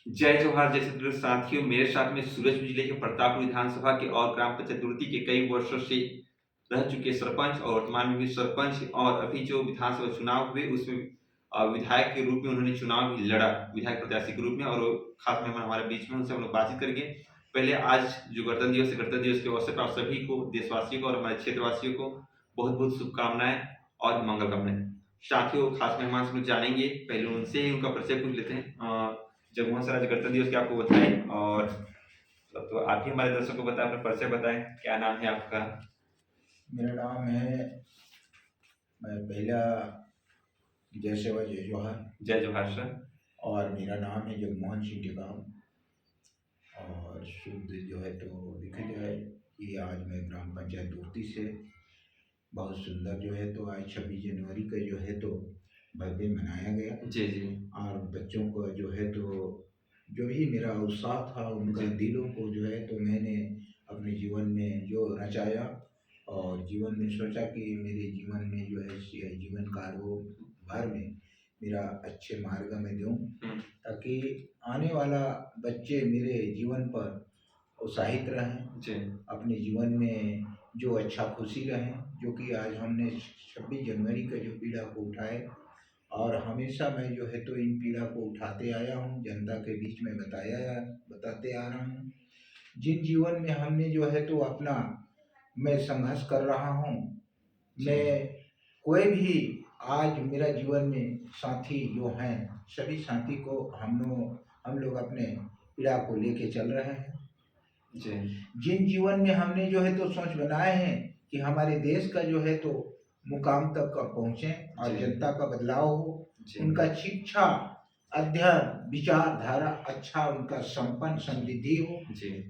जय जोहार जय छत्तीसगढ़ साथियों, मेरे साथ में सूरजपुर जिले के प्रतापपुर विधानसभा के और ग्राम पंचायत तुर्ती के कई वर्षों से रह चुके सरपंच और वर्तमान में भी सरपंच और अभी जो विधानसभा चुनाव हुए उसमें विधायक के रूप में उन्होंने चुनाव भी लड़ा विधायक प्रत्याशी के रूप में और वो खास मेहमान हमारे बीच में उनसे हम लोग बातचीत करेंगे। पहले आज जो गणतंत्र दिवस है, गणतंत्र दिवस के अवसर पर आप सभी को, देशवासियों को और हमारे क्षेत्रवासियों को बहुत बहुत शुभकामनाएं और मंगल कामनाएं। साथियों, खास मेहमान से लोग जानेंगे, पहले उनसे ही उनका परिचय पूछ लेते हैं। जगमोहन सर, आज गणतंत्र दिवस की आपको बधाई। और तो आप ही हमारे दर्शकों को बताएं, अपना परिचय बताएं, क्या नाम है आपका? मेरा नाम है, मैं पहला जय सेवा जय जोहार। जय जोहार सर। और मेरा नाम है जगमोहन सिंह टेकाम। और शुद्ध जो है तो देखा जाए कि आज मैं ग्राम पंचायत तुर्ती से बहुत सुंदर जो है तो आज 26 जनवरी का जो है तो बर्थडे मनाया गया। जी जी। और बच्चों को जो है तो जो भी मेरा उत्साह था उनका दिलों को जो है तो मैंने अपने जीवन में जो रचाया और जीवन में सोचा कि मेरे जीवन में जो है जीवन कारोबार में मेरा अच्छे मार्ग में दूं, ताकि आने वाला बच्चे मेरे जीवन पर उत्साहित रहें, जी अपने जीवन में जो अच्छा खुशी रहें, जो कि आज हमने 26 जनवरी का जो पीड़ा को उठाए और हमेशा मैं जो है तो इन पीड़ा को उठाते आया हूँ, जनता के बीच में बताते आ रहा हूँ। जिन जीवन में हमने जो है तो अपना मैं संघर्ष कर रहा हूँ, मैं कोई भी आज मेरा जीवन में साथी जो हैं सभी साथी को हम लोग अपने पीड़ा को लेके चल रहे हैं। जिन जीवन में हमने जो है तो सोच बनाए हैं कि हमारे देश का जो है तो मुकाम तक पहुँचे और जनता का बदलाव हो, उनका शिक्षा अध्ययन विचारधारा अच्छा उनका संपन्न समृद्धि हो,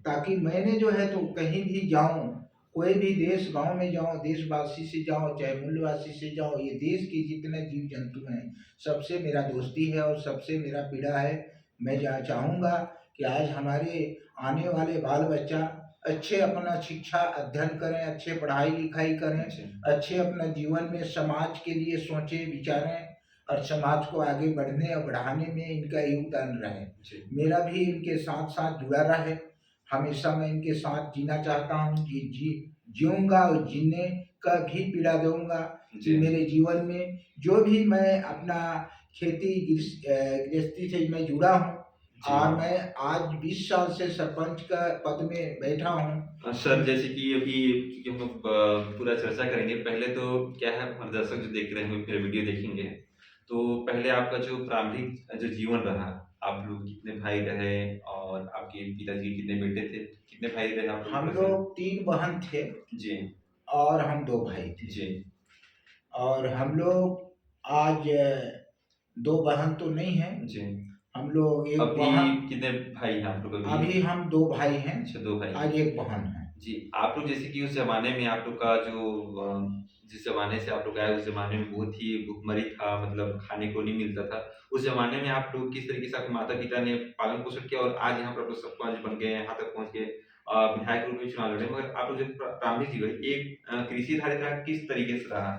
ताकि मैंने जो है तो कहीं भी जाऊं, कोई भी देश गांव में जाऊं, देशवासी से जाऊं चाहे मूलवासी से जाऊं, ये देश के जितने जीव जंतु हैं सबसे मेरा दोस्ती है और सबसे मेरा पीड़ा है। मैं चाहूँगा कि आज हमारे आने वाले बाल बच्चा अच्छे अपना शिक्षा अध्ययन करें, अच्छे पढ़ाई लिखाई करें, अच्छे अपना जीवन में समाज के लिए सोचें विचारें और समाज को आगे बढ़ने और बढ़ाने में इनका योगदान रहे। मेरा भी इनके साथ साथ जुड़ा रहे, हमेशा मैं इनके साथ जीना चाहता हूँ कि जीऊँगा और जीने का भी पीड़ा दूंगा कि मेरे जीवन में जो भी मैं अपना खेती गृहस्थी से मैं जुड़ा हूँ और मैं आज 20 साल से सरपंच का पद में बैठा हूँ। सर, जैसे कि अभी क्योंकि हम लोग पूरा चर्चा करेंगे, पहले तो क्या है, हमारे दर्शक जो देख रहे हैं फिर वीडियो देखेंगे, तो पहले आपका जो प्रारंभिक जो जीवन रहा, आप लोग कितने भाई रहे और आपके पिताजी के कितने बेटे थे, कितने भाई रहे आप लोग? हम लोग 3 बहन थे जी और हम 2 भाई थे जी। और हम लोग आज 2 बहन तो नहीं है जी। हम लोग एक अभी बहन। कितने भाई हैं आप लोग? अभी हम 2 भाई हैं। अच्छा, 2 भाई। आज एक बहन है। जी, आप लोग जैसे कि उस ज़माने में आप लोग का जो जिस ज़माने से आप लोग आए उस ज़माने में बहुत ही भुखमरी था, मतलब खाने को नहीं मिलता था। उस ज़माने में आप लोग किस तरीके से आपके माता-पिता ने पालन-पोषण किया और आज यहाँ पर आप लोग सरपंच बन गए, यहाँ तक पहुँच गए, विधायक के रूप में चुनाव लड़े। मगर आप लोग जो प्रारंभिक जीवन एक कृषि आधारित रहा, किस तरीके से रहा?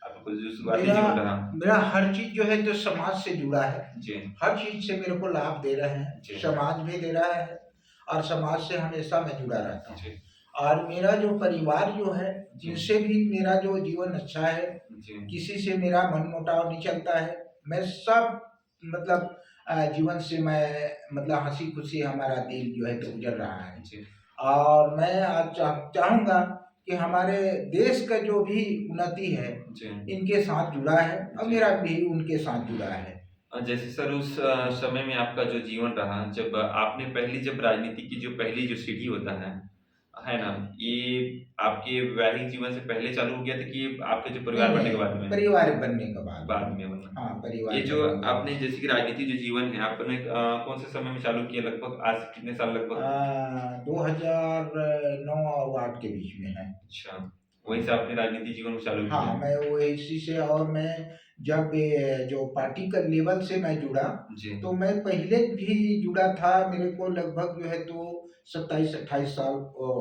आप लोग का जो शुरुआती जीवन रहा? मेरा हर चीज जो है तो समाज से जुड़ा है। जी। हर चीज से मेरे को लाभ दे रहे हैं, समाज भी दे रहा है और समाज से हमेशा मैं जुड़ा रहता हूँ। और मेरा जो परिवार जो है जिनसे भी मेरा जो जीवन अच्छा है, किसी से मेरा मनमुटाव नहीं चलता है। मैं सब मतलब जीवन से मैं मतलब हंसी खुशी हमारा दिन जो है तो गुजर रहा है। और मैं आज चाहूँगा कि हमारे देश का जो भी उन्नति है इनके साथ जुड़ा है और मेरा भी उनके साथ जुड़ा है। जैसे सर उस समय में आपका जो जीवन रहा, जब आपने जब राजनीति की जो पहली जो सीढ़ी होता है ना? ये आपके वैवाहिक जीवन से पहले चालू हो गया था कि आपके जो परिवार बनने के बाद में? परिवार बनने के बाद। बाद में बना। हाँ, परिवार ये जो बनने के बाद। आपने जैसे कि राजनीति जो जीवन है, आपने कौन से समय में चालू किया, लगभग आज से कितने साल लगभग? 2009 और 8 के बीच में है। अच्छा, वहीं से आपने राजनीति जीवन को चालू किया? हाँ, मैं वो इसी से और मैं जब ये जो पार्टी का लेवल से मैं जुड़ा, जी। तो मैं पहले भी जुड़ा था, मेरे को लगभग जो है तो 27-28 साल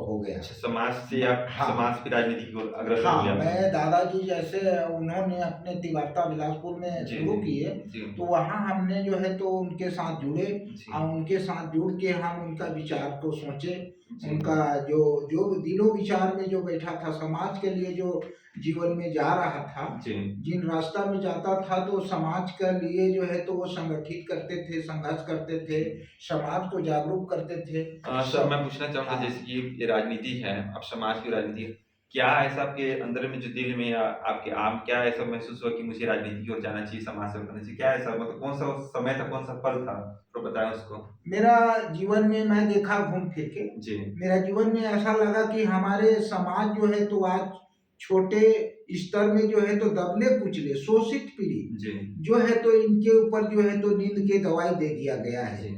हो गया। अच्छा, समाज से आप हाँ। समाज की राजनीति की ओर अग्रसर हुए हाँ, आप। मैं दादाजी जैसे उन्होंने अपने तिवारता बिलासपुर में जी, शुरू किए, जी, तो वहाँ हमने जो है तो उनके साथ जुड़े जी, और उनके साथ जुड़ के हम उनका विचार को सोचे, जी, उनका जो जो दिलो विचार में जो बैठा था, समाज के लिए जो जीवन में जा रहा था, जी। जिन रास्ता में जाता था तो समाज के लिए जो है तो वो संगठित करते थे, संघर्ष करते थे, समाज को जागरूक करते थे। सर मैं पूछना चाहूँगा हाँ। जैसे कि ये राजनीति है, अब समाज की राजनीति है, क्या ऐसा आपके अंदर में जो दिल में या आपके आप क्या ऐसा महसूस हुआ कि मुझे राजनीति की ओर जाना चाहिए, समाज सेवा करना चाहिए? क्या ऐसा मतलब कौन-सा वो समय था, कौन-सा पल था? थोड़ा बताएँ उसको? मेरा जीवन में मैं देखा घूम फिर के, जी, मेरा जीवन में ऐसा लगा कि हमारे समाज जो है तो आज छोटे स्तर में जो है तो दबले कुचले शोषित पीढ़ी जी, जो है तो इनके ऊपर जो है तो नींद की दवाई दे दिया गया है। जी,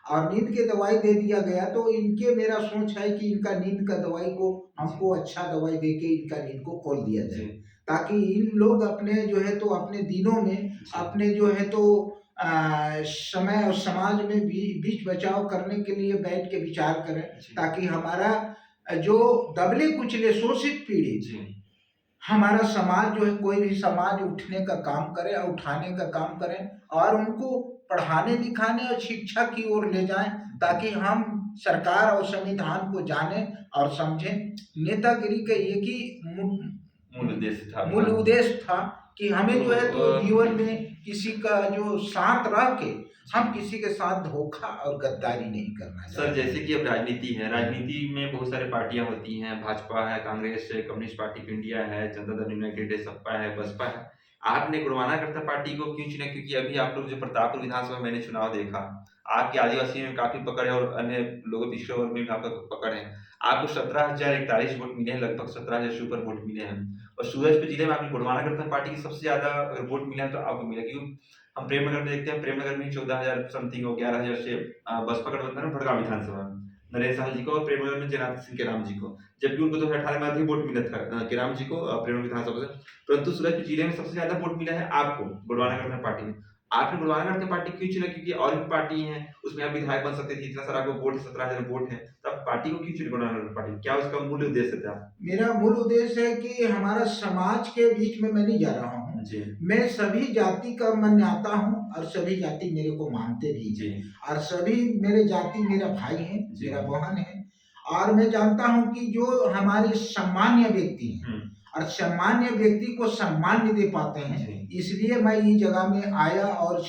और नींद की दवाई दे दिया गया तो इनके मेरा सोच है कि इनका नींद का दवाई को हमको अच्छा दवाई दे के इनका नींद को खोल दिया जी, जाए, ताकि इन लोग अपने जो है तो अपने दिनों में जी, अपने जो है तो समय और समाज में भी बीच बचाव करने के लिए बैठ के विचार करें, जी, ताकि हमारा जो दबले कुचले शोषित पीढ़ी जी, हमारा समाज जो है कोई भी समाज उठने का काम करे और उठाने का काम करें और उनको पढ़ाने लिखाने और शिक्षा की ओर ले जाएं, ताकि हम सरकार और संविधान को जानें और समझें। नेतागिरी का एक ही मूल उद्देश्य था मूल आपका। उद्देश्य था कि हमें तो जो है तो जीवन में किसी का जो साथ रह के हम किसी के साथ धोखा और गद्दारी नहीं करना सर चाहते। जैसे कि अब राजनीति है, राजनीति में बहुत सारी पार्टियाँ होती हैं, भाजपा है, कांग्रेस है, कम्युनिस्ट पार्टी ऑफ इंडिया है, जनता दल यूनाइटेड है, सपा है, बसपा है। आपने गुणवाना करता पार्टी को क्यों चुना? क्योंकि अभी आप लोग जो प्रतापपुर विधानसभा में मैंने चुनाव देखा, आपके आदिवासी में काफ़ी पकड़ है और अन्य लोगों पिछड़े वर्ग में भी आपका पकड़ है। आपको 17,041 वोट मिले हैं, लगभग 17,000 से ऊपर वोट मिले हैं और सूरजपुर जिले में आपकी गुणवाना करता पार्टी की सबसे ज़्यादा अगर वोट मिला है तो आपको मिला क्योंकि हम प्रेमनगर में देखते हैं, प्रेमनगर में 14,000 समथिंग और 11,000 से बसपा गठबंधन में भड़गांव विधानसभा में नरेश साहू जी को और प्रेमनगर में जनार्दन सिंह केराम जी को, जबकि उनको 2018 में अधिक वोट मिला था केराम जी को प्रेमनगर विधानसभा से, परंतु सूरजपुर जिले में सबसे ज्यादा वोट मिला है आपको गुणवाना गठबंधन पार्टी में। आपने गुणवाना गठबंधन पार्टी क्यों चुना? क्योंकि और भी पार्टी हैं, उसमें आप विधायक बन सकते थे, इतना सारा आपको वोट 17,000 वोट है, तो आप पार्टी को क्यों चुनी गुणवाना गठबंधन पार्टी? क्या उसका मूल उद्देश्य था? मेरा मूल उद्देश्य है कि हमारा समाज के बीच में मैं नहीं जा रहा हूँ, जी, मैं सभी जाति का मान्यता हूँ और सभी जाति मेरे को मानते भी जी, हैं और सभी मेरे जाति मेरा भाई है, जी। मेरा बहन है। और मैं जानता हूँ कि जो हमारे सामान्य व्यक्ति हैं हुँ, और सामान्य व्यक्ति को सम्मान नहीं दे पाते हैं, जी, इसलिए मैं ये जगह में आया और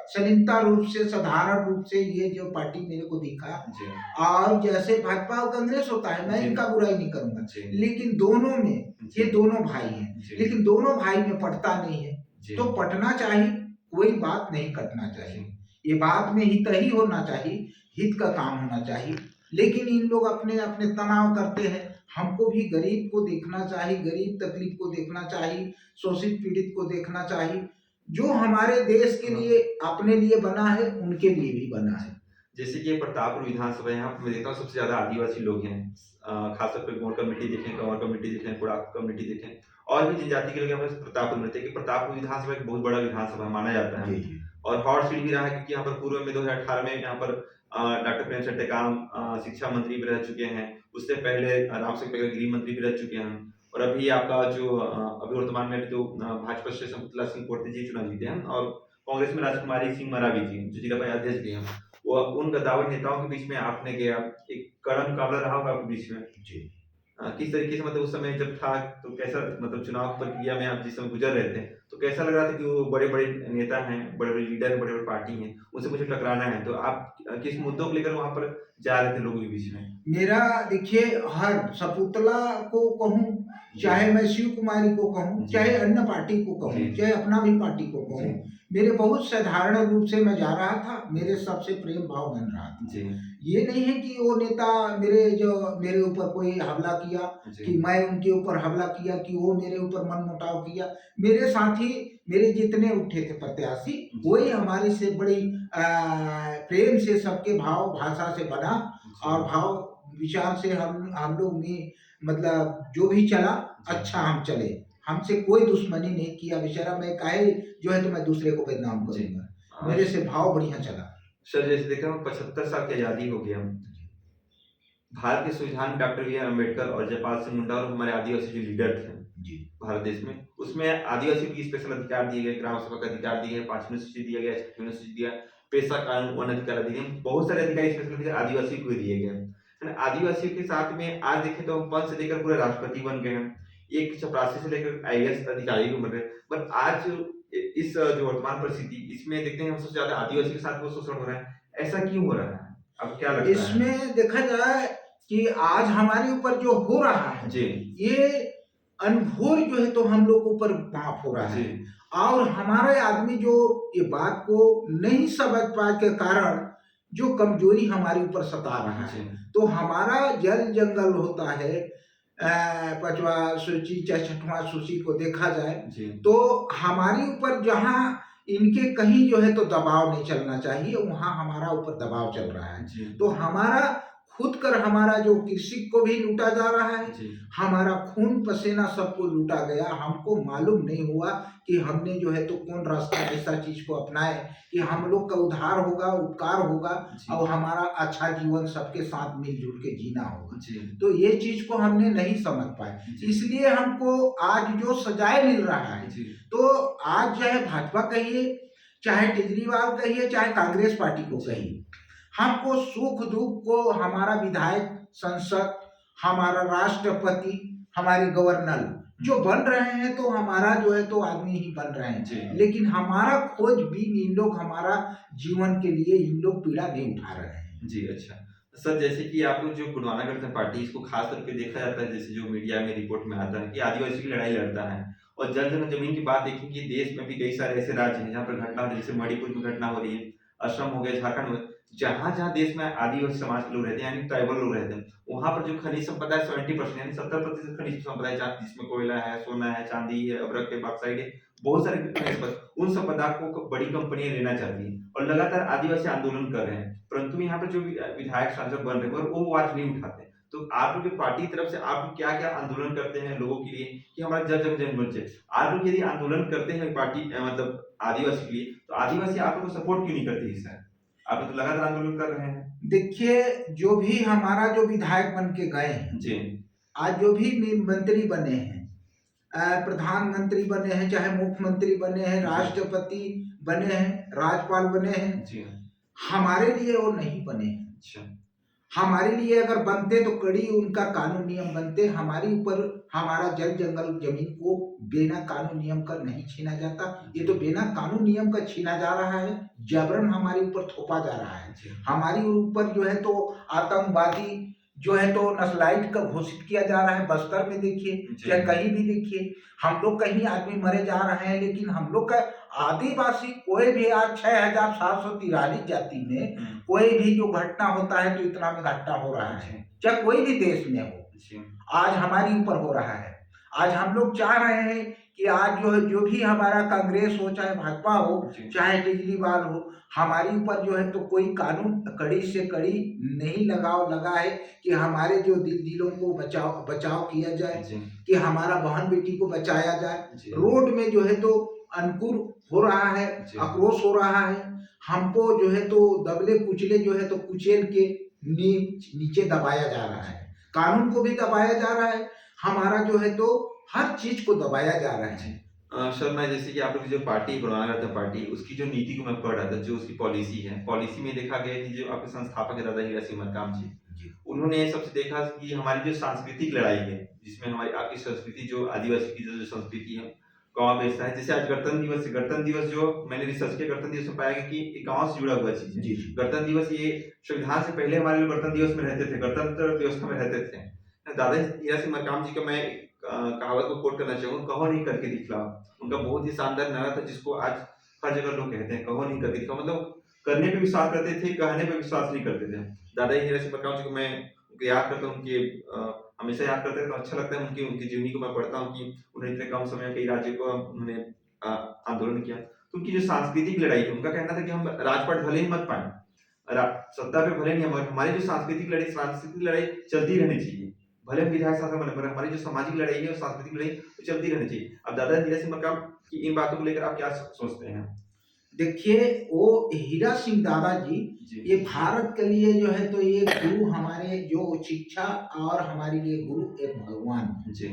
सलीमता रूप से साधारण रूप से ये जो पार्टी मेरे को दिखा। जी, और जैसे भाजपा और कांग्रेस होता है, मैं जी। इनका बुराई नहीं करूंगा, जी, लेकिन दोनों में जी, ये दोनों भाई हैं, जी, लेकिन दोनों भाई में पटता नहीं है, जी, तो पटना चाहिए, कोई बात नहीं कटना चाहिए, ये बात में हित ही होना चाहिए, हित का काम होना चाहिए। लेकिन इन लोग अपने अपने तनाव करते हैं, हमको भी गरीब को देखना चाहिए, गरीब तकलीफ को देखना चाहिए, शोषित पीड़ित को देखना चाहिए। जो हमारे देश के लिए अपने लिए बना है उनके लिए भी बना है। जैसे कि ये प्रतापपुर विधानसभा है, यहाँ पे मैं देखता हूँ सबसे ज़्यादा आदिवासी लोग हैं। खासतौर पे गोंड कम्युनिटी देखें, कंवर कम्युनिटी देखें, कोड़ाक कम्युनिटी देखें और भी जनजाति के लोग यहाँ पे प्रतापपुर में रहते हैं कि प्रतापपुर विधानसभा एक बहुत बड़ा विधानसभा माना जाता है जी जी। और हॉट सीट भी रहा है क्योंकि यहाँ पर पूर्व में 2018 में यहाँ पर डॉक्टर प्रेमचंद टेकाम शिक्षा मंत्री भी रह चुके हैं। उससे पहले रामसिंह पहले गृह मंत्री भी रह चुके हैं और अभी आपका जो अभी वर्तमान में अभी तो भाजपा से शकुंतला सिंह कोर्टे जी चुनाव जीते हैं और कांग्रेस में राजकुमारी सिंह मरावी जी जो जिला पंचायत अध्यक्ष भी हैं। वो उन गद्दावर नेताओं के बीच में आपने गया, एक कड़ा मुकाबला रहा होगा आपके बीच में। जी। किस तरीके से मतलब उस समय जब था तो कैसा मतलब चुनाव प्रक्रिया में आप जिस समय गुजर रहे थे, तो कैसा लग रहा था कि वो बड़े-बड़े नेता हैं, बड़े-बड़े लीडर हैं, बड़े-बड़े पार्टी हैं, उनसे मुझे टकराना है, तो आप किस मुद्दों को लेकर वहाँ पर जा रहे थे लोगों के बीच में? मेरा देखिए हर सपुतला को कहूँ, चाहे मैं शिव कुमारी को कहूँ, जी। चाहे अन्य पार्टी को कहूँ, जी। चाहे अपना भी पार्टी को जी। कहूँ, मेरे बहुत साधारण रूप से मैं जा रहा था, मेरे सबसे प्रेम भाव बन रहा था। जी, ये नहीं है कि वो नेता मेरे ऊपर कोई हमला किया, जी, कि मैं उनके ऊपर हमला किया, कि वो मेरे ऊपर मनमुटाव किया। मेरे साथी मेरे जितने उठे थे प्रत्याशी, वही हमारे से बड़ी प्रेम से सबके भाव भाषा से बना और भाव विचार से हम लोग ने मतलब जो भी चला अच्छा हम चले। हमसे कोई दुश्मनी नहीं किया बेचारा, मैं काहे जो है तो मैं दूसरे को बदनाम जी। करूँगा। मेरे से भाव बढ़िया चला। सर जैसे देखा 75 साल की आज़ादी हो गया। भारत के संविधान डॉक्टर बी आर अम्बेडकर और जयपाल सिंह मुंडा और हमारे आदिवासी जो लीडर थे जी, भारत देश में, उसमें आदिवासियों की स्पेशल अधिकार दिए गए, ग्राम सभा का अधिकार दिए गए, 5वीं अनुसूची दिया गया, 6वीं अनुसूची दिया, पेशा कानून वन अधिकार अधिनियम, बहुत सारे अधिकार स्पेशल अधिकार आदिवासियों को भी दिए गए हैं। है ना? आदिवासियों के साथ में आज देखें तो हम पद से लेकर पूरे राष्ट्रपति बन गए हैं। एक चपरासी से लेकर आईएएस अधिकारी भी बन रहे हैं। पर आज इस जो वर्तमान परिस्थिति इसमें देखते हैं हम सबसे ज्यादा आदिवासी के साथ वो शोषण हो रहा है। ऐसा क्यों हो रहा है? आपको क्या लगता है? इसमें देखा जाए कि आज हमारे ऊपर जो हो रहा है, जी, ये अनघोर जो है तो हम लोग ऊपर पाप हो रहा है। जी, और हमारे आदमी जो ये बात को नहीं समझ पाए के कारण जो कमजोरी हमारे ऊपर सता रहा है, जी, तो हमारा जल जंगल होता है, 5वां सूची चाहे 6वां सूची को देखा जाए जी, तो हमारे ऊपर जहाँ इनके कहीं जो है तो दबाव नहीं चलना चाहिए, वहाँ हमारा ऊपर दबाव चल रहा है। जी, तो हमारा खुद कर हमारा जो कृषि को भी लूटा जा रहा है, जी, हमारा खून पसीना सबको लूटा गया। हमको मालूम नहीं हुआ कि हमने जो है तो कौन रास्ता ऐसा चीज को अपनाए कि हम लोग का उद्धार होगा, उपकार होगा जी, और हमारा अच्छा जीवन सबके साथ मिलजुल के जीना होगा। जी, तो ये चीज को हमने नहीं समझ पाए, जी, इसलिए हमको आज जो सजाए मिल रहा है, जी, तो आज चाहे भाजपा कहिए, चाहे केजरीवाल कहिए, चाहे कांग्रेस पार्टी को जी, कहिए, हमको सुख दुख को हमारा विधायक, संसद, हमारा राष्ट्रपति, हमारे गवर्नर जो बन रहे हैं तो हमारा जो है तो आदमी ही बन रहे जी, हैं, लेकिन हमारा खोजबीन इन लोग हमारा जीवन के लिए इन लोग पीड़ा नहीं उठा रहे हैं। जी, अच्छा। सर जैसे कि आप लोग जो गुणवाना करते हैं पार्टी इसको खास करके देखा जाता है जैसे जो मीडिया में रिपोर्ट में आता है कि आदिवासी की लड़ाई लड़ता है और जल जगह जमीन की बात देखें कि देश में भी कई सारे ऐसे राज्य हैं जहाँ पर घटना हो रही है, जैसे मणिपुर में घटना हो रही है, असम हो गया, झारखंड में, जहाँ-जहाँ देश में आदिवासी समाज के लोग रहते हैं यानी ट्राइबल लोग रहते हैं, वहाँ पर जो खनिज संपदा है 70% यानी 70% खनिज संपदा है जहाँ जिसमें कोयला है, सोना है, चांदी है, अभ्रक है, बॉक्साइट है, बहुत सारे खनिज पदार्थ उन संपदा को बड़ी कंपनियां लेना चाहती हैं और लगातार आदिवासी आंदोलन कर रहे हैं। परंतु यहाँ पर जो विधायक सांसद बन रहे हैं और वो आवाज नहीं उठाते। तो आप लोग की पार्टी की तरफ से आप लोग क्या-क्या आंदोलन करते हैं लोगों के लिए कि हमारा जल जंगल जमीन बचे? आप लोग यदि आंदोलन करते हैं पार्टी मतलब आदिवासी के लिए, तो आदिवासी आप लोग को सपोर्ट क्यों नहीं करते इस सर? आप लोग तो लगातार आंदोलन कर रहे हैं। देखिए, जो भी हमारा जो विधायक बन के गए हैं, जी, आज जो भी मंत्री बने हैं, प्रधानमंत्री बने हैं, चाहे मुख्यमंत्री बने हैं, जी, राष्ट्रपति बने हैं, राज्यपाल बने हैं, जी, हमारे लिए वो नहीं बने हैं। अच्छा, हमारे लिए अगर बनते तो कड़ी उनका कानून नियम बनते, हमारे ऊपर हमारा जल जंगल जमीन को बिना कानून नियम का नहीं छीना जाता। ये तो बिना कानून नियम का छीना जा रहा है, जबरन हमारे ऊपर थोपा जा रहा है। जी, हमारे ऊपर जो है तो आतंकवादी जो है तो नस्लाइट का घोषित किया जा रहा है। बस्तर में देखिए, जी, चाहे कहीं भी देखिए, हम लोग कहीं आदमी मरे जा रहे हैं, लेकिन हम लोग का आदिवासी कोई भी आज 6743 जाति में हुँ, कोई भी जो घटना होता है तो इतना में घटना हो रहा है, जी, चाहे कोई भी देश में हो, जी, आज हमारे ऊपर हो रहा है। आज हम लोग चाह रहे हैं कि आज जो है जो भी हमारा कांग्रेस हो, चाहे भाजपा हो, जी, चाहे केजरीवाल हो, हमारे ऊपर जो है तो कोई कानून कड़ी से कड़ी नहीं लगा है कि हमारे जो दिलों को बचाव बचाव किया जाए, जी, कि हमारा बहन बेटी को बचाया जाए। जी, रोड में जो है तो अंकुर हो रहा है, जी, आक्रोश हो रहा है, हमको जो है तो दबले कुचले जो है तो कुचल के नीचे दबाया जा रहा है, कानून को भी दबाया जा रहा है, हमारा जो है तो हर चीज को दबाया जा रहा जी। है। सर मैं जैसे कि आप लोग की जो पार्टी गुणवाना करते हैं पार्टी, उसकी जो नीति को मैं पढ़ रहा था, जो उसकी पॉलिसी है, पॉलिसी में देखा गया कि जो आपके संस्थापक है दादा हीरा सिंह मरकाम जी, जी, उन्होंने सबसे देखा कि हमारी जो सांस्कृतिक लड़ाई है, जिसमें हमारी आपकी संस्कृति जो आदिवासी की जो संस्कृति है, गाँव में ऐसा है। जैसे आज गणतंत्र दिवस जो मैंने रिसर्च किया गणतंत्र दिवस में पाया गया कि ये गाँव से जुड़ा हुआ चीज़ है। जी, जी, गणतंत्र दिवस ये संविधान से पहले हमारे लोग गणतंत्र दिवस में रहते थे, गणतंत्र व्यवस्था में रहते थे। दादा हीरा सिंह मरकाम जी का मैं कहावत को कोट करना चाहूँगा, कहो नहीं करके दिखलाओ। उनका बहुत ही शानदार नारा था जिसको आज हर जगह लोग कहते हैं, कहो नहीं करके दिखाओ। मतलब करने पे विश्वास करते थे, कहने पे विश्वास नहीं करते थे। दादा हीरा सिंह मरकाम जी को मैं उनको याद करता हूँ, उनके हमेशा याद करते हैं तो अच्छा लगता है। उनकी उनकी जीवनी को मैं पढ़ता हूँ कि उन्होंने इतने कम समय में कई राज्यों को उन्होंने आंदोलन किया। तो उनकी जो सांस्कृतिक लड़ाई है, उनका कहना था कि हम राजपाट भले ही मत पाएँ, रा सत्ता पे भले नहीं, हमारी जो सांस्कृतिक लड़ाई चलती रहनी चाहिए। भले हम विधायक शासन बने पर हमारी जो सामाजिक लड़ाई है और सांस्कृतिक लड़ाई वो चलती रहनी चाहिए। अब दादा हीरा सिंह मरकाम की इन बातों को लेकर आप क्या सोचते हैं? देखिए, वो हीरा सिंह दादाजी जी, ये भारत के लिए जो है तो ये गुरु, हमारे जो शिक्षा और हमारे लिए गुरु एक भगवान है। जी,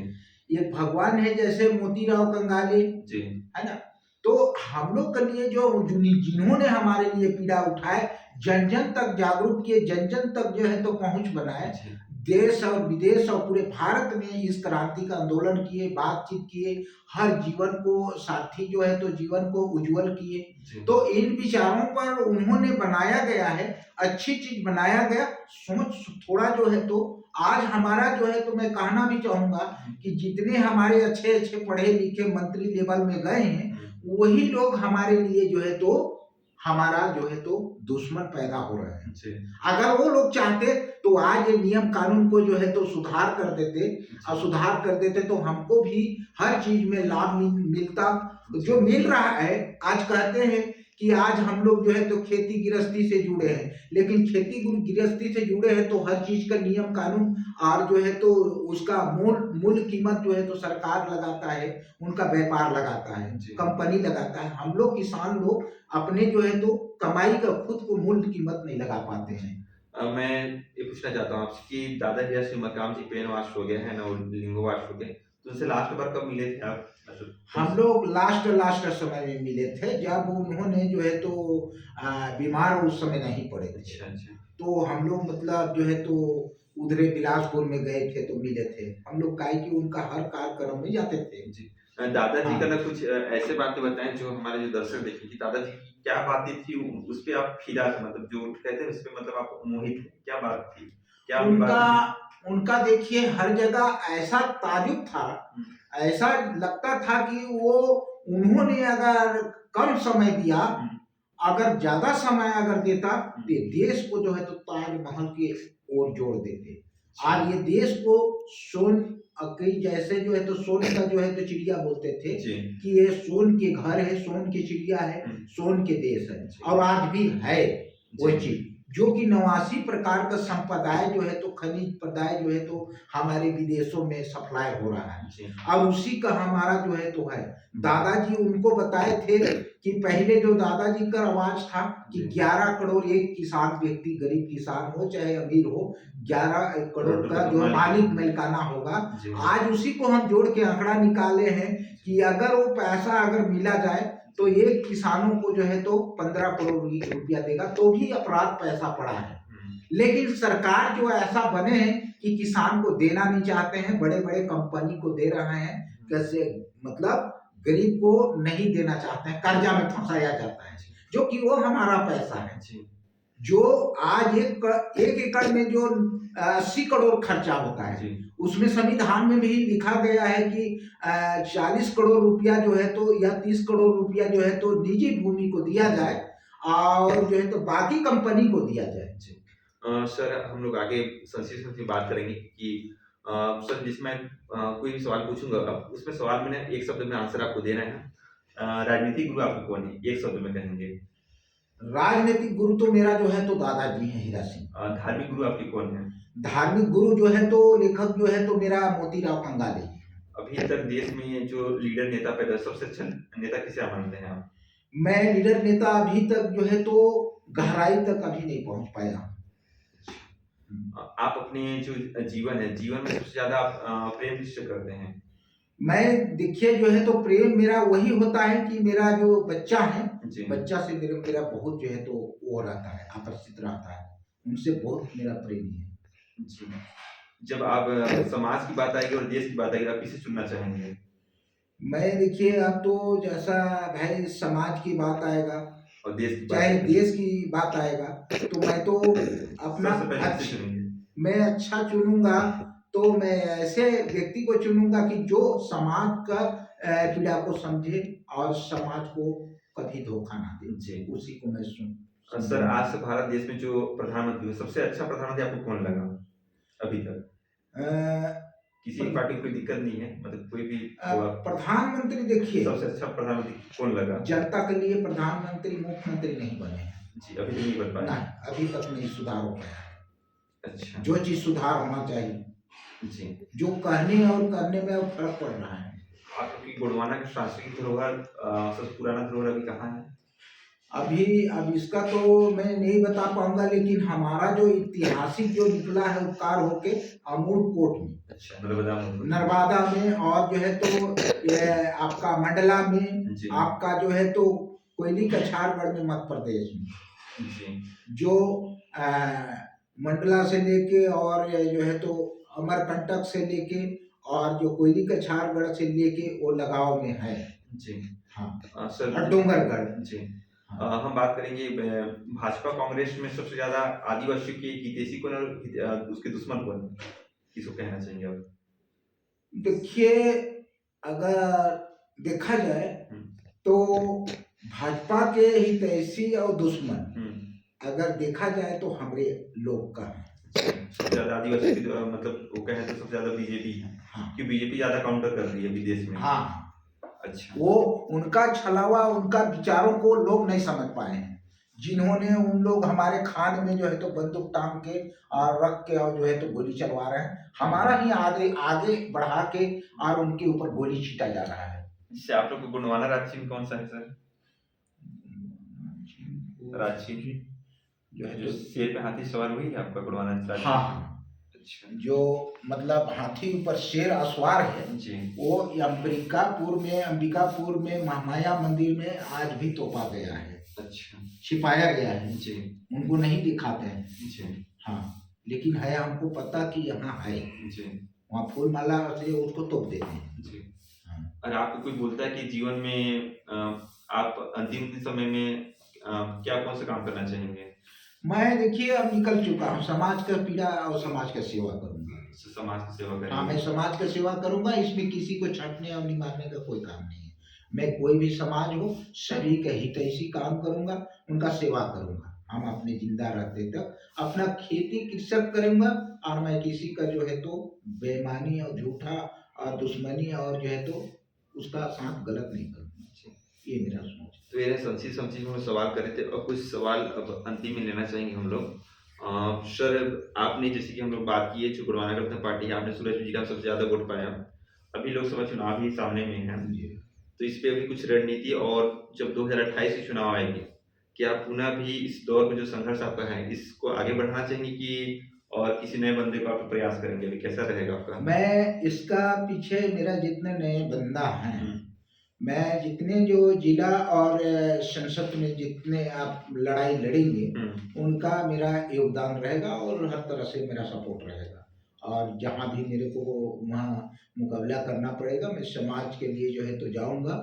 ये भगवान है, जैसे मोतीराव कंगाले, जी, है ना? तो हम लोग के लिए जो जिन्होंने हमारे लिए पीड़ा उठाए, जन जन तक जागरूक किए, जन जन तक जो है तो पहुंच बनाए, जी, देश और विदेश और पूरे भारत में इस क्रांति का आंदोलन किए, बातचीत किए, हर जीवन को साथी जो है तो जीवन को उज्जवल किए। जी, तो इन विचारों पर उन्होंने बनाया गया है, अच्छी चीज बनाया गया। सोच थोड़ा जो है तो आज हमारा जो है तो मैं कहना भी चाहूंगा कि जितने हमारे अच्छे अच्छे पढ़े लिखे मंत्री लेवल में गए हैं, वही लोग हमारे लिए जो है तो हमारा जो है तो दुश्मन पैदा हो रहे हैं। जी, अगर वो लोग चाहते तो आज ये नियम कानून को जो है तो सुधार कर देते, और सुधार कर देते तो हमको भी हर चीज में लाभ मिलता जो मिल रहा है। आज कहते हैं कि आज हम लोग जो है तो खेती गृहस्थी से जुड़े हैं, लेकिन खेती गृहस्थी से जुड़े हैं तो हर चीज का नियम कानून और जो है तो उसका मूल कीमत जो है तो सरकार लगाता है, उनका व्यापार लगाता है, जी। कंपनी लगाता है। हम लोग किसान लोग अपने जो है तो कमाई का खुद को मूल कीमत नहीं लगा पाते हैं। मैं ये पूछना चाहता हूँ आपसे कि दादा हीरा सिंह मरकाम जी पेनवास हो गए हैं ना, लिंगोवास हो गए, तो उनसे लास्ट बार कब मिले थे आप? मतलब हम लोग लास्ट समय में मिले थे, जब उन्होंने जो है तो बीमार उस समय नहीं पड़े थे। अच्छा, अच्छा। तो हम लोग मतलब जो है तो उधरे बिलासपुर में गए थे तो मिले थे हम लोग, काहे कि उनका हर कार्यक्रम में जाते थे। जी। दादाजी का हाँ। ना कुछ ऐसे बातें बताएँ जो हमारे जो दर्शक देखें कि दादाजी की क्या बातें थी, उस पे आप फिदा थे, मतलब जो कहते हैं उस पे मतलब आप मोहित थे, क्या बात थी? क्या आपकी बात उनका उनका देखिए हर जगह ऐसा ताजुब था, हुँ, ऐसा लगता था कि वो उन्होंने अगर कम समय दिया, हुँ, अगर ज्यादा समय अगर देता हुँ, तो देश को जो है तो ताजमहल की ओर जोड़ देते। अच्छा, आज ये देश को सोन कई जैसे जो है तो सोन का जो है तो चिड़िया बोलते थे जी, कि ये सोन के घर है, सोन की चिड़िया है, हुँ, सोन के देश है, जी, और आज भी है वो जी, चीज। जो कि 89 प्रकार का संपदाय जो है तो खनिज पदाय जो है तो हमारे विदेशों में सप्लाई हो रहा है, जी, और उसी का हमारा जो है तो है। दादाजी उनको बताए थे कि पहले जो दादाजी का आवाज था कि जी, 11 करोड़ एक किसान व्यक्ति, गरीब किसान हो चाहे अमीर हो, 11 करोड़ करोड़ का रुपए जो का मालिक मालिक। मिल्काना होगा। जी, आज उसी को हम जोड़ के आंकड़ा निकाले हैं कि अगर वो पैसा अगर मिला जाए तो एक किसानों को जो है तो 15 करोड़ रुपया देगा, तो भी अपराध पैसा पड़ा है। हुँ, लेकिन सरकार जो ऐसा बने हैं कि किसान को देना नहीं चाहते हैं, बड़े बड़े कंपनी को दे रहे हैं, कैसे मतलब गरीब को नहीं देना चाहते हैं, कर्जा में फंसाया जाता है, जो कि वो हमारा पैसा है। जी, जो आज एक एकड़ में जो 80 करोड़ खर्चा होता है, जी, उसमें संविधान में भी लिखा गया है कि 40 करोड़ रुपया जो है तो या 30 करोड़ रुपया जो है तो निजी भूमि को दिया जाए, और जो है तो बाकी कंपनी को दिया जाए। जी। सर हम लोग आगे संक्षिप्त में बात करेंगे कि अ, सर जिसमें कोई भी सवाल पूछूँगा अब उसमें सवाल में ना एक शब्द में आंसर आपको देना है। राजनीतिक गुरु आपके कौन है? एक शब्द में कहेंगे। राजनीतिक गुरु तो मेरा जो है तो दादाजी हैं, हीरा सिंह। धार्मिक गुरु आपके कौन है? धार्मिक गुरु जो है तो लेखक जो है तो मेरा मोतीराव कंगाले जी हैं। अभी तक देश में जो लीडर नेता पैदा सबसे अच्छा नेता किसे आप मानते हैं आप? मैं लीडर नेता अभी तक जो है तो गहराई तक अभी नहीं पहुंच पाया हूं। आप अपने जो जीवन है, जीवन में सबसे ज़्यादा आप प्रेम किससे करते हैं? मैं देखिए जो है तो प्रेम मेरा वही होता है कि मेरा जो बच्चा है, जी, बच्चा से मेरा मेरा बहुत जो है तो वो रहता है, आकर्षित रहता है, उनसे बहुत मेरा प्रेमी है। जी। जब आप समाज की बात आएगी और देश की बात आएगी, आप किसे चुनना चाहेंगे? मैं देखिए अब तो जैसा भाई समाज की बात आएगा, और देश की बात चाहे आएगी, देश की बात आएगा, तो मैं तो अपना सबसे पहले किसे चुनेंगे? मैं अच्छा चुनूंगा तो मैं ऐसे व्यक्ति को चुनूंगा कि जो समाज का पीड़ा को समझे और समाज को कभी धोखा ना दे, जी। उसी को मैं सर आज से भारत देश में जो प्रधानमंत्री हुए, सबसे अच्छा प्रधानमंत्री आपको कौन लगा अभी तक? अ, किसी एक पार्टी को कोई दिक्कत नहीं है, मतलब कोई भी हुआ, प्रधानमंत्री देखिए, सबसे अच्छा प्रधानमंत्री कौन लगा? जनता के लिए प्रधानमंत्री मुख्यमंत्री नहीं बने हैं। जी, अभी तो नहीं बन पाया। नहीं, अभी तक नहीं सुधार हो पाया है। अच्छा, जो चीज सुधार होना चाहिए जी। जो कहने और करने में अब फर्क पड़ रहा है। आपकी गोंडवाना की सांस्कृतिक धरोहर सबसे पुराना धरोहर अभी कहाँ है? अभी अब इसका तो मैं नहीं बता पाऊंगा, लेकिन हमारा जो ऐतिहासिक जो निकला है उपकार होके अमूल कोट में, अच्छा, नर्मदा महोत्सव। नर्मदा में, और जो है तो ये आपका मंडला में, जी। आपका जो है तो कोयली कछारगढ़ में, मध्य प्रदेश में, जी। जो मंडला से लेके और जो है तो अमरकंटक से लेके और जो कोयली कछारगढ़ से लेके वो लगाव में है। जी। हाँ, सर और डोंगरगढ़। जी। हाँ। हम बात करेंगे भाजपा कांग्रेस में सबसे ज्यादा आदिवासियों के हितैषी कौन और उसके दुश्मन कौन, किसको कहना चाहेंगे आप? देखिए, अगर देखा जाए तो भाजपा के हितैषी और दुश्मन अगर देखा जाए तो हमारे लोग का है। सबसे ज्यादा आदिवासी मतलब वो कहें तो सबसे ज्यादा बीजेपी है। हाँ। कि बीजेपी ज्यादा काउंटर कर रही है विदेश में। हाँ, अच्छा। वो उनका छलावा, उनका विचारों को लोग नहीं समझ पाए हैं, जिन्होंने उन लोग हमारे खान में जो है तो बंदूक टांग के और रख के और जो है तो गोली चलवा रहे हैं, हमारा ही आगे आगे बढ़ा के और उनके ऊपर गोली छीटा जा रहा है। जिससे आप लोग को गोंडवाना राज्य में कौन सा है सर? राज्य जो है जो तो शेर पे हाथी सवार हुई है आपका गोंडवाना राज्य? हाँ, अच्छा। जो मतलब हाथी ऊपर शेर असवार है जी। वो अंबिकापुर में महामाया मंदिर में आज भी तोपा गया है। अच्छा। छिपाया गया है जी। उनको नहीं दिखाते हैं। जी। हाँ, लेकिन है हमको पता कि यहाँ है। जी। वहाँ फूल माला से उसको तोप देते हैं। जी। हाँ। और आपको कोई बोलता है कि जीवन में आप अंतिम समय में क्या कौन सा काम करना चाहेंगे? मैं देखिए अब निकल चुका हूँ, समाज का पीड़ा और समाज का सेवा करूंगा। समाज की सेवा करेंगे? हाँ, मैं समाज का सेवा करूंगा, इसमें किसी को छांटने और निमारने का कोई काम नहीं है। मैं कोई भी समाज हो सभी का हितैषी काम करूंगा, उनका सेवा करूंगा। हम अपने जिंदा रहते तक अपना खेती कृषक करूंगा, और मैं किसी का जो है तो बेईमानी और झूठा और दुश्मनी और जो है तो उसका साथ गलत नहीं करूंगा। ये मेरा सोच है। तो ये संक्षिप्त संक्षिप्त हम सवाल कर रहे थे और कुछ सवाल अब अंतिम में लेना चाहेंगे हम लोग। सर, आपने जैसे कि हम लोग बात की है जो गोंडवाना गठबंधन पार्टी है, आपने सूरजपुर जिला में सबसे ज्यादा वोट पाया। अभी लोकसभा चुनाव ही सामने में है, तो इस पे अभी कुछ रणनीति, और जब 2028 के चुनाव आएंगे क्या पुनः भी इस दौर में जो संघर्ष आपका है इसको आगे बढ़ाना चाहेंगे कि और किसी नए बंदे को आप प्रयास करेंगे? अभी कैसा रहेगा आपका? मैं इसका पीछे मेरा जितने नए बंदा हैं, मैं जितने जो जिला और संसद में जितने आप लड़ाई लड़ेंगे उनका मेरा योगदान रहेगा और हर तरह से मेरा सपोर्ट रहेगा। और जहाँ भी मेरे को वहाँ मुकाबला करना पड़ेगा, मैं समाज के लिए जो है तो जाऊँगा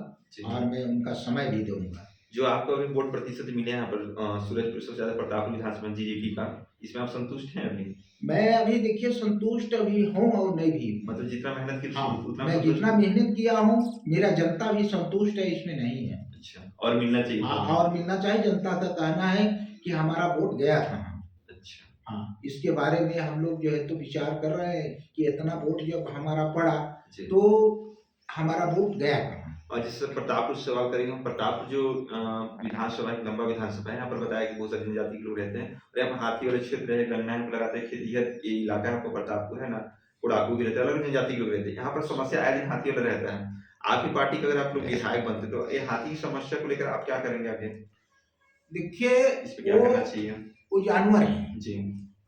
और मैं उनका समय भी दूंगा। जो आपको अभी वोट प्रतिशत मिले यहाँ पर सूरजपुर सबसे ज्यादा प्रतापपुर विधानसभा जीजेपी का, इसमें आप संतुष्ट हैं अभी? मैं अभी देखिए संतुष्ट अभी हूँ और नहीं भी। मतलब जितना मेहनत की हाँ, उतना मैं जितना मेहनत किया हूँ मेरा जनता भी संतुष्ट है, इसमें नहीं है। अच्छा, और मिलना चाहिए? हाँ, और मिलना चाहिए। जनता का कहना है कि हमारा वोट गया था। अच्छा। हाँ, इसके बारे में हम लोग जो है तो विचार कर रहे हैं कि इतना वोट जब हमारा पड़ा तो हमारा वोट गया कहाँ। और जिससे प्रतापपुर से सवाल करेंगे, प्रतापपुर जो विधानसभा है, लंबा विधानसभा है, यहाँ पर बताया कि बहुत सारी जनजाति के लोग रहते हैं और यहाँ पर हाथी वाले क्षेत्र है, गन्ना है लगाते हैं, खेती है, ये इलाका है आपको प्रतापपुर है ना, कोड़ाकू भी रहते हैं, अलग जनजाति के लोग रहते हैं। यहाँ पर समस्या आए दिन हाथी वाला रहता है। आपकी पार्टी का अगर आप लोग विधायक बनते तो ये हाथी की समस्या को लेकर आप क्या करेंगे आगे? देखिए, इस पे क्या करना चाहिए? वो जानवर है जी,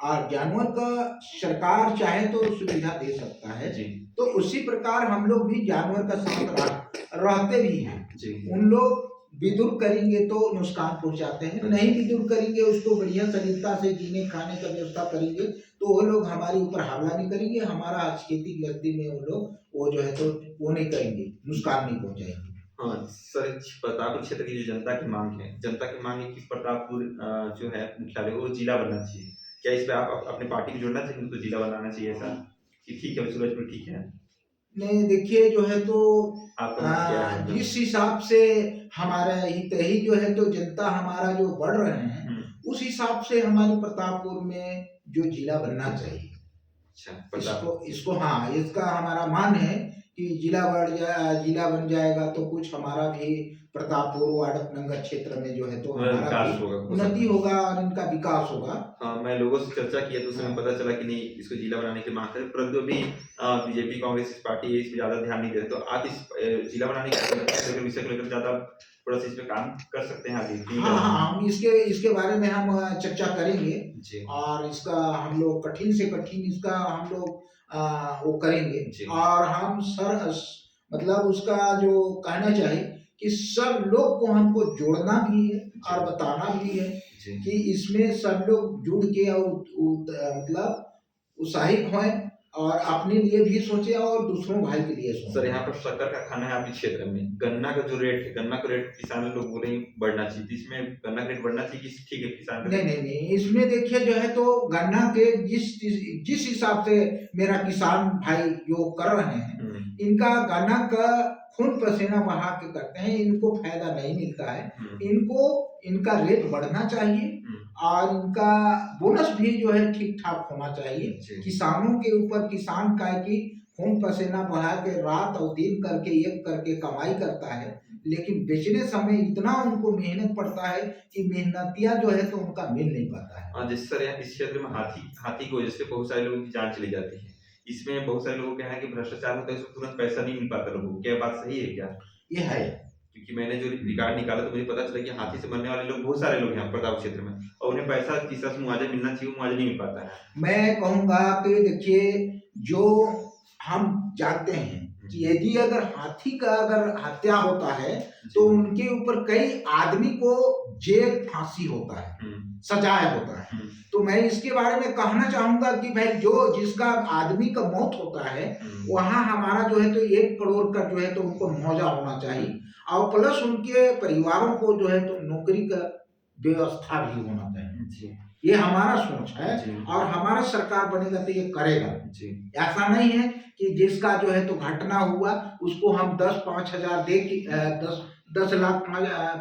और जानवर का सरकार चाहे तो सुविधा दे सकता है जी, तो उसी प्रकार हम लोग भी जानवर का साथ रहते भी हैं जी। उन लोग विदुर करेंगे तो नुकसान पहुंचाते हैं, नहीं विदुर करेंगे उसको बढ़िया सलीलता से जीने खाने का व्यवस्था करेंगे तो वो लोग हमारे ऊपर हमला नहीं करेंगे, हमारा खेती गृहस्थी में वो लोग वो जो है तो वो नहीं करेंगे, नुकसान नहीं पहुंचाएंगे। हाँ सर, प्रतापपुर क्षेत्र की जो जनता की मांग है कि प्रतापपुर जो है मुख्यालय वो जिला बनना चाहिए। क्या इस पे आप अपने पार्टी को जोड़ना चाहिए, तो जिला बनाना चाहिए ऐसा कि ठीक है सूरजपुर ठीक है? नहीं, देखिए जो है तो आपका जिस हिसाब से हमारा ही जो है तो जनता हमारा जो बढ़ रहे हैं उस हिसाब से हमारे प्रतापपुर में जो जिला बनना चाहिए। अच्छा, इसको हाँ, इसका हमारा मान है कि जिला बन जाएगा तो कुछ हमारा भी प्रतापपुर वाड़कनगर क्षेत्र में जो है तो हमारा विकास भी होगा उन्नति होगा और इनका विकास होगा। हाँ, मैं लोगों से चर्चा किया तो उसमें पता चला कि नहीं इसको जिला बनाने की मांग है, परंतु अभी बीजेपी कांग्रेस इस पार्टी इस पे ज्यादा ध्यान नहीं दे रहे। तो आप इस जिला बनाने के विषय को लेकर ज्यादा थोड़ा सा इस पे काम कर सकते हैं आगे कि हाँ हाँ, हम इसके बारे में हम चर्चा करेंगे जी और इसका हम लोग कठिन से कठिन इसका हम लोग वो करेंगे जी और हम मतलब उसका जो कहना चाहिए कि सब लोग को हमको जोड़ना भी है और बताना भी है जी कि इसमें सब लोग जुड़ के और मतलब उत्साहित हों और अपने लिए भी सोचे और दूसरों भाई के लिए सोचे। सर यहाँ पर शक्कर कारखाना है आपके क्षेत्र में, गन्ना का जो रेट है, गन्ना का रेट किसान लोग बोल रहे हैं बढ़ना चाहिए, तो इसमें गन्ना का रेट बढ़ना चाहिए कि ठीक है किसान का नहीं नहीं नहीं, इसमें देखिए जो है तो गन्ना के जिस हिसाब से मेरा किसान भाई जो कर रहे हैं इनका गन्ना का खून पसीना बहा के करते हैं, इनको फायदा नहीं मिलता है। इनको इनका रेट बढ़ना चाहिए और इनका बोनस भी जो है ठीक ठाक होना चाहिए। किसानों के ऊपर किसान का की खून पसीना बहा के रात और दिन करके एक करके कमाई करता है, लेकिन बेचने समय इतना उनको मेहनत पड़ता है कि मेहनतिया जो है तो उनका मिल नहीं पाता है। जिस तरह यहाँ इस क्षेत्र में हाथी की वजह से बहुत सारे लोगों की जान चली जाती है। इसमें बहुत सारे लोगों का कहना है कि भ्रष्टाचार होता है, इसमें तुरंत पैसा नहीं मिल पाता लोगों को, क्या बात सही है क्या? ये है, क्योंकि मैंने जो रिकॉर्ड निकाला तो मुझे पता चला कि हाथी से मरने वाले लोग बहुत सारे लोग हैं प्रताप क्षेत्र में और उन्हें पैसा किस तरह से मुआवजा मिलना चाहिए, मुआवजा नहीं मिल पाता है। मैं कहूँगा कि देखिए जो हम जानते हैं कि यदि अगर हाथी का अगर हत्या होता है तो उनके ऊपर कई आदमी को जेल फांसी होता है, सजाया होता है। तो मैं इसके बारे में कहना चाहूंगा कि भाई जो जिसका आदमी का मौत होता है वहां हमारा जो है तो 1 करोड़ का जो है तो उनको मुआवजा होना चाहिए और प्लस उनके परिवारों को जो है तो नौकरी का व्यवस्था भी होना चाहिए। ये हमारा सोच है और हमारा सरकार बनेगा तो ये करेगा। ऐसा नहीं है कि जिसका जो है तो घटना हुआ उसको हम 10-5 हजार दे के 10 लाख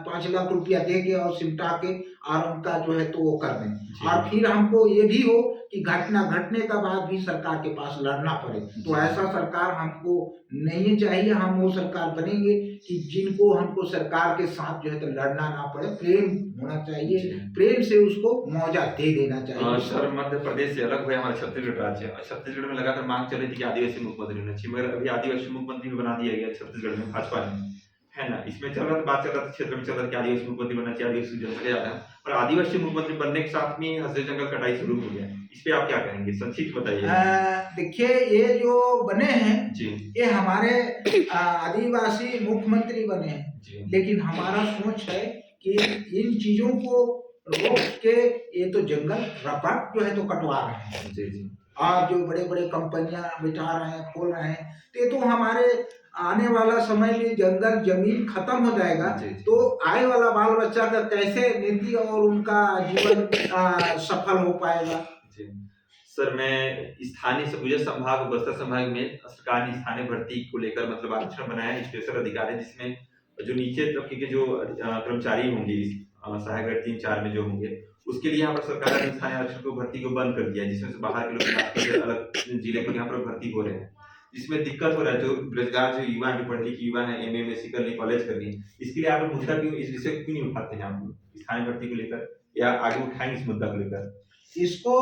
5 लाख रुपया दे के और सिमटा के और उनका जो है तो वो कर दें और फिर हमको ये भी हो कि घटना घटने का बाद भी सरकार के पास लड़ना पड़े। तो ऐसा सरकार हमको नहीं चाहिए। हम वो सरकार बनेंगे कि जिनको हमको सरकार के साथ जो है तो लड़ना ना पड़े, प्रेम होना चाहिए, प्रेम से उसको मुआवजा दे देना चाहिए। सर मध्य प्रदेश से अलग हुए हमारे छत्तीसगढ़ राज्य और छत्तीसगढ़ में लगातार मांग चल रही थी कि आदिवासी मुख्यमंत्री होना चाहिए, मगर अभी आदिवासी मुख्यमंत्री बना दिया गया छत्तीसगढ़ में भाजपा ने, है ना। इसमें चल रहा था, बात चल रहा था क्षेत्र में चल रहा था कि आदिवासी मुख्यमंत्री बनना चाहिए, आदिवासी जनसंख्या ज्यादा है और आदिवासी मुख्यमंत्री बनने के साथ में हंसते जंगल कटाई शुरू हो गया। इस पे आप क्या कहेंगे, संक्षिप्त बताइए। देखिए ये जो बने हैं जी ये हमारे आदिवासी मुख्यमंत्री बने हैं, लेकिन हमारा सोच है कि इन चीजों को रोक के ये तो जंगल रपट जो है तो कटवा रहे हैं और जो बड़े बड़े कंपनियां बिठा रहे हैं, खोल रहे हैं, तो ये तो हमारे आने वाला समय में जंगल जमीन खत्म हो जाएगा तो आए वाला बाल बच्चा का कैसे नीति और उनका जीवन सफल हो पाएगा। सर मैं स्थानीय सरगुजा संभाग बस्तर संभाग में सरकार ने स्थानीय भर्ती को लेकर मतलब आरक्षण बनाया है, स्पेशल अधिकारी जिसमें जो नीचे तबके के जो कर्मचारी होंगे सहायक ग्रेड 3-4 में जो होंगे उसके लिए यहाँ पर सरकार ने स्थानीय आरक्षण को भर्ती को बंद कर दिया, जिसमें से बाहर के लोग अलग जिले को यहाँ पर भर्ती हो रहे हैं, जिसमें दिक्कत हो रहा है। जो बेरोजगार जो युवा है, पढ़े लिखे युवा है, MA MSc कर ली, कॉलेज कर ली, इसके लिए आप मुद्दा क्यों इस विषय क्यों नहीं उठाते हैं आप स्थानीय भर्ती को लेकर या आगे उठाएंगे इस मुद्दा को लेकर? इसको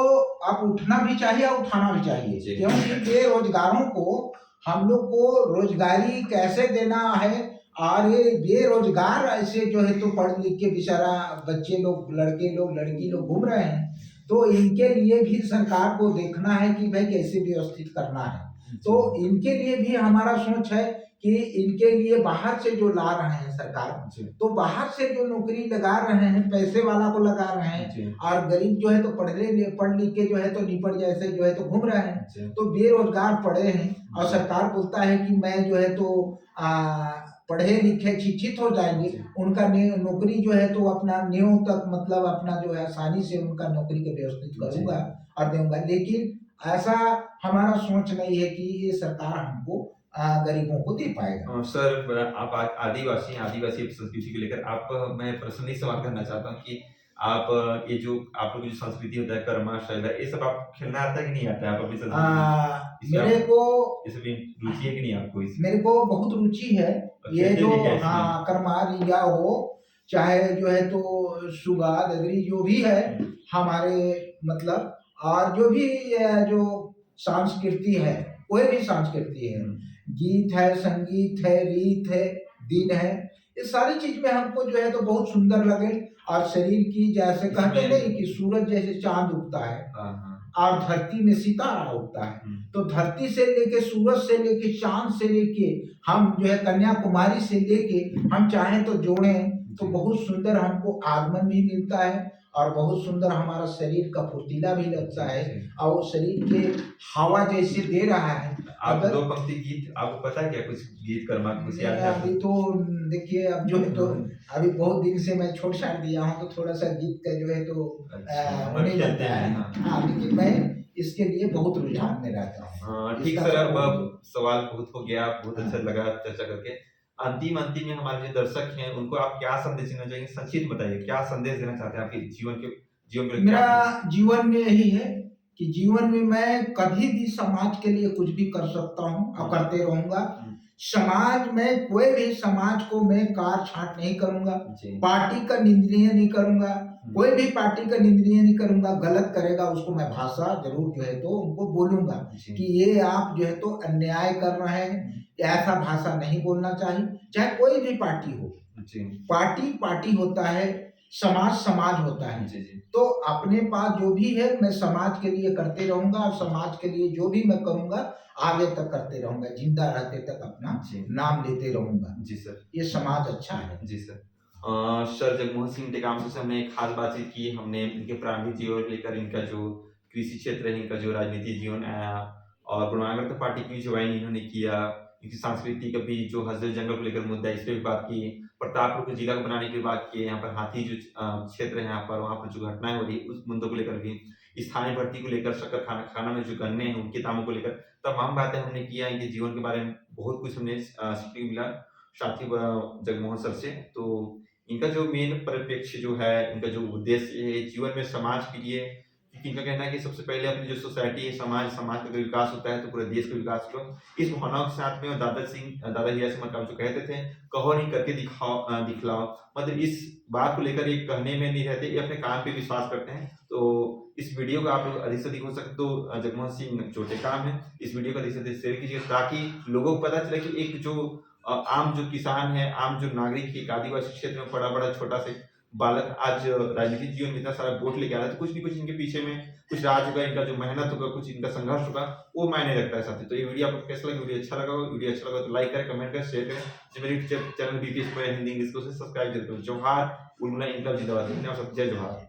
अब उठना भी चाहिए और उठाना भी चाहिए, क्योंकि बेरोजगारों को हम लोग को रोजगारी कैसे देना है और ये बेरोजगार ऐसे जो है तो पढ़ लिख के बेचारा बच्चे लोग, लड़के लोग, लड़की लोग घूम रहे हैं, तो इनके लिए भी सरकार को देखना है कि भाई कैसे व्यवस्थित करना है। तो इनके लिए भी हमारा सोच है कि इनके लिए बाहर से जो ला रहे हैं सरकार, तो बाहर से जो नौकरी लगा रहे हैं पैसे वाला को लगा रहे हैं और गरीब जो है तो पढ़ लिख के जो है तो निपट जैसे जो है तो घूम रहे हैं, तो बेरोजगार पड़े हैं और सरकार बोलता है कि मैं जो है तो पढ़े लिखे शिक्षित हो जाएंगे, उनका नौकरी जो है तो अपना न्यू तक मतलब अपना जो है आसानी से उनका नौकरी का व्यवस्थित करूंगा और दूंगा, लेकिन ऐसा हमारा सोच नहीं है कि ये सरकार हमको गरीबों को दे पाएगा। सर आप आदिवासी संस्कृति को लेकर आप मैं पर्सनली सवाल करना चाहता हूँ कि आप ये जो आप लोग की जो संस्कृति होता है, कर्मा, शैला, ये सब आपको खेलना आता है कि नहीं आता है? आप अपनी संस्कृति इसमें मेरे को इसमें भी रुचि है कि नहीं आपको इसमें? मेरे को बहुत रुचि है। और ये खेलते जो भी क्या इसमें? हाँ कर्मा लिया हो, चाहे जो है तो सुगा दगरी जो भी है हमारे मतलब, और जो भी जो संस्कृति है, कोई भी संस्कृति है, गीत है, संगीत है, रीत है, दिन है, ये सारी चीज में हमको जो है तो बहुत सुंदर लगे। और शरीर की जैसे कहते इसमें नहीं कि सूरज जैसे चांद उगता है हाँ, हाँ। और धरती में सितारा उगता है, तो धरती से लेके सूरज से लेके चांद से लेके हम जो है कन्याकुमारी से लेके हम चाहें तो जोड़ें तो जी। बहुत सुंदर हमको आगमन भी मिलता है और बहुत सुंदर हमारा शरीर का फुर्तीला भी लगता है जी। और वो शरीर के हवा जैसे दे रहा है। आप अगर 2 पंक्ति गीत आपको पता है क्या कुछ गीत कर्मा कुछ मैं याद है अभी आपको? तो देखिए अब जो है तो अभी बहुत दिन से मैं छोड़ छाड़ दिया हूँ तो थोड़ा सा गीत का जो है तो अच्छा, होने खेलते लगता हैं, है। हाँ। हाँ लेकिन मैं इसके लिए बहुत रुझान में रहता हूँ। ठीक इसका सर, तो अब सवाल बहुत हो गया, बहुत अच्छा हाँ। लगा चर्चा करके। अंतिम में हमारे जो दर्शक हैं, उनको आप क्या संदेश देना चाहेंगे? संक्षिप्त बताइए, क्या संदेश देना चाहते हैं आपके जीवन के लिए क्या? मेरा जीवन में यही है कि जीवन में मैं कभी भी समाज के लिए कुछ भी कर सकता हूँ और करते रहूंगा। समाज में कोई भी समाज को मैं काट छांट नहीं करूंगा, जी। पार्टी का निंदनीय नहीं करूंगा, कोई भी पार्टी का निंदनीय नहीं करूंगा। गलत करेगा उसको मैं भाषा जरूर जो है तो उनको बोलूंगा जी। कि ये आप जो है तो अन्याय कर रहे हैं, ऐसा भाषा नहीं बोलना चाहिए। चाहे कोई भी पार्टी हो, जी। पार्टी पार्टी होता है, समाज समाज होता है। जी, जी। तो अपने पास जो भी है मैं समाज के लिए करते रहूंगा और समाज के लिए जो भी मैं करूंगा आगे तक करते रहूंगा, जिंदा रहते तक अपना जी। नाम लेते रहूंगा। जी सर। ये समाज अच्छा है। जी सर। सर जगमोहन सिंह टेकाम से हमने एक खास बातचीत की, हमने इनके प्रारंभिक जीवन को लेकर, इनका जो कृषि क्षेत्र है, इनका जो राजनीतिक जीवन और गुणवंत पार्टी की ज्वाइन इन्होंने किया, इनकी संस्कृति का भी जो हजरत जंगल को लेकर मुद्दा है, इस पे भी बात की। प्रतापपुर को जिला को बनाने की बात की, यहाँ पर हाथी जो क्षेत्र है यहाँ पर, वहाँ पर जो घटनाएं हो रही उस मुद्दों को लेकर भी, स्थानीय भर्ती को लेकर, शक्कर खाना में जो गन्ने हैं उनके दामों को लेकर तमाम बातें हमने किया। इनके जीवन के बारे में बहुत कुछ हमने सीखने को मिला साथी जगमोहन सर से। तो इनका जो मेन परिप्रेक्ष्य जो है, इनका जो उद्देश्य है जीवन में समाज के लिए, क्योंकि इनका कहना है कि सबसे पहले अपनी जो सोसाइटी है, समाज का अगर विकास होता है तो पूरे देश का विकास होगा। इस भावनाओं के साथ में दादा हीरा सिंह मरकाम जो कहते थे, कहो नहीं करके दिखलाओ, मतलब इस बात को लेकर ये कहने में नहीं रहते, ये अपने काम पे विश्वास करते हैं। तो इस वीडियो को आप लोग अधिक से अधिक हो सके तो जगमोहन सिंह जो टेकाम है, इस वीडियो को अधिक से अधिक शेयर कीजिए ताकि लोगों को पता चले कि एक जो आम जो किसान है, आम जो नागरिक है, एक आदिवासी क्षेत्र में पड़ा बड़ा छोटा से बालक आज राजनीतिक जीवन में इतना सारा वोट लेके आ रहा है, तो कुछ नहीं कुछ इनके पीछे में कुछ राज होगा, इनका जो मेहनत होगा, कुछ इनका संघर्ष होगा, वो मायने रखता है साथी। तो ये वीडियो आपको कैसा लगा? वीडियो अच्छा लगा हो, वीडियो अच्छा लगा तो लाइक करें, कमेंट करें, शेयर करें। जो मेरे चैनल बीपीएस हिंदी इंग्लिश को सब्सक्राइब जरूर करें। जोहार, उन्होंने इनका जिंदाबाद। जय जोहार।